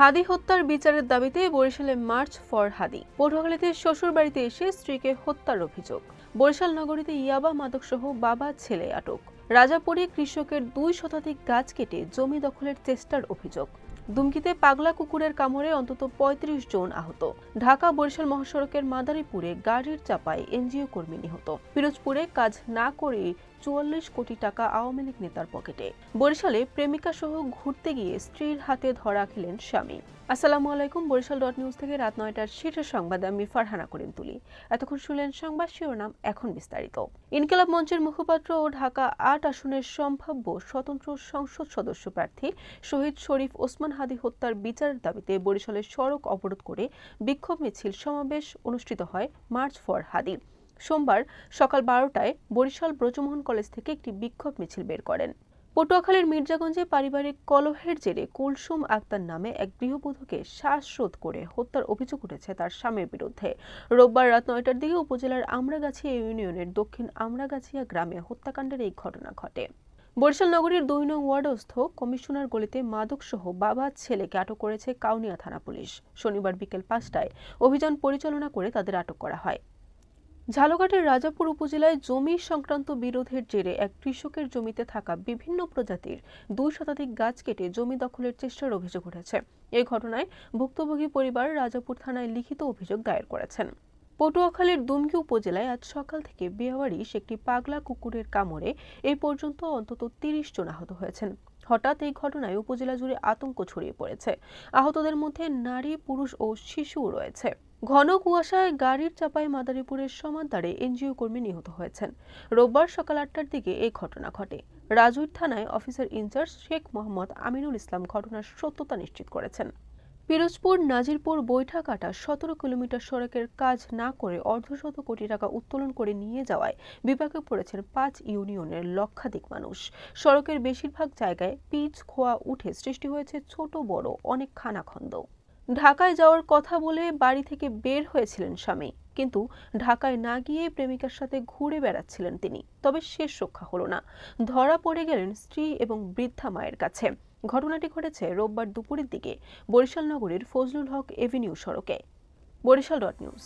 হাদি হত্যার বিচারের দাবিতে বরিশালে মার্চ ফর হাদি। পটুয়াখালীতে শ্বশুর বাড়িতে এসে স্ত্রীকে হত্যার অভিযোগ। বরিশাল নগরীতে ইয়াবা মাদকসহ বাবা ছেলে আটক। রাজাপুরে কৃষকের 2 শতাধিক গাছ কেটে জমি দখলের চেষ্টার অভিযোগ। দুমকিতে পাগলা কুকুরের কামড়ে অন্তত 35 জন আহত। ঢাকা বরিশাল মহাসড়কের মাদারীপুরে গাড়ির চাপায় এনজিও কর্মী নিহত। পিরোজপুরে কাজ না করেই 44 কোটি টাকা আওয়ামী লীগ নেতার পকেটে। বরিশালে প্রেমিকা সহ ঘুরতে গিয়ে স্ত্রীর হাতে ধরা খেলেন স্বামী। আসসালামু আলাইকুম। বরিশাল.নিউজ থেকে রাত 9টার শীর্ষ সংবাদ আমি ফারহানা করিম তুলি। এতক্ষণ শুনলেন সংবাদ শিরোনাম, এখন বিস্তারিত। ইনকিলাব মঞ্চের মুখপাত্র ও ঢাকা 8 আসনের সম্ভাব্য স্বতন্ত্র সংসদ সদস্য প্রার্থী শহীদ শরীফ ওসমান হাদি হত্যার বিচারের দাবিতে বরিশালের সড়ক অবরোধ করে বিক্ষোভ মিছিল সমাবেশ অনুষ্ঠিত হয় মার্চ ফর হাদি। সোমবার সকাল 12টায় বরিশাল ব্রজমোহন কলেজ থেকে একটি বিক্ষোভ মিছিল বের করেন। পটুয়াখালীর মির্জাগঞ্জে পারিবারিক কলহের জেরে কুলসুম আক্তার নামে এক গৃহবধূকে শ্বাসরোধ করে হত্যার অভিযোগ উঠেছে তার স্বামীর বিরুদ্ধে। রোববার রাত 9টার দিকে উপজেলার আমরাগাছিয়া ইউনিয়নের দক্ষিণ আমরাগাছিয়া গ্রামে হত্যাকাণ্ডের এই ঘটনা ঘটে। বরিশাল নগরীর 2 নং ওয়ার্ডস্থ কমিশনার গলিতে মাদকসহ বাবা ছেলেকে আটক করেছে কাউনিয়া থানা পুলিশ। শনিবার বিকেল 5টায় অভিযান পরিচালনা করে তাদের আটক করা হয়। ঝালকাঠির রাজাপুর উপজেলায় জমি সংক্রান্ত বিরোধের জেরে এক কৃষকের জমিতে থাকা বিভিন্ন প্রজাতির 2 শতাধিক গাছ কেটে জমি দখলের চেষ্টার অভিযোগ উঠেছে। এই ঘটনায় ভুক্তভোগী পরিবার রাজাপুর থানায় লিখিত অভিযোগ দায়ের করেছেন। পটুয়াখালীর দুমকি উপজেলায় আজ সকাল থেকে বেওয়ারিশ একটি পাগলা কুকুরের কামড়ে এই পর্যন্ত অন্তত 30 জন আহত হয়েছেন। হঠাৎ এই ঘটনায় উপজেলা জুড়ে আতঙ্ক ছড়িয়ে পড়েছে। আহতদের মধ্যে নারী, পুরুষ ও শিশুও রয়েছে। ঘন কুয়াশায় গাড়ির চাপায় মাদারীপুরের সমাদদারে এনজিও কর্মী নিহত হয়েছেন। রোববার সকাল 8টার দিকে এই ঘটনা ঘটে। রাজৈর থানায় অফিসার ইনচার্জ শেখ মোহাম্মদ আমিনুল ইসলাম ঘটনার সত্যতা নিশ্চিত করেছেন। পিরোজপুর নাজিরপুর বৈঠাকাটা 17 কিলোমিটার সড়কের কাজ না করে অর্ধশত কোটি টাকা উত্তোলন করে নিয়ে যাওয়ায় বিপাকে পড়েছেন 5 ইউনিয়নের লক্ষাধিক মানুষ। সড়কের বেশিরভাগ জায়গায় পিচ খোয়া উঠে সৃষ্টি হয়েছে ছোট বড় অনেক খানাখন্দ। ঢাকায় যাওয়ার কথা বলে বাড়ি থেকে বের হয়েছিলেন স্বামী, কিন্তু ঢাকায় না গিয়ে প্রেমিকার সাথে ঘুরে বেড়াচ্ছিলেন তিনি। তবে শেষ রক্ষা হলো না, ধরা পড়ে গেলেন স্ত্রী এবং বৃদ্ধা মায়ের কাছে। ঘটনাটি ঘটেছে রোববার দুপুরের দিকে বরিশাল নগরীর ফজলুল হক এভিনিউ সড়কে। বরিশাল.নিউজ।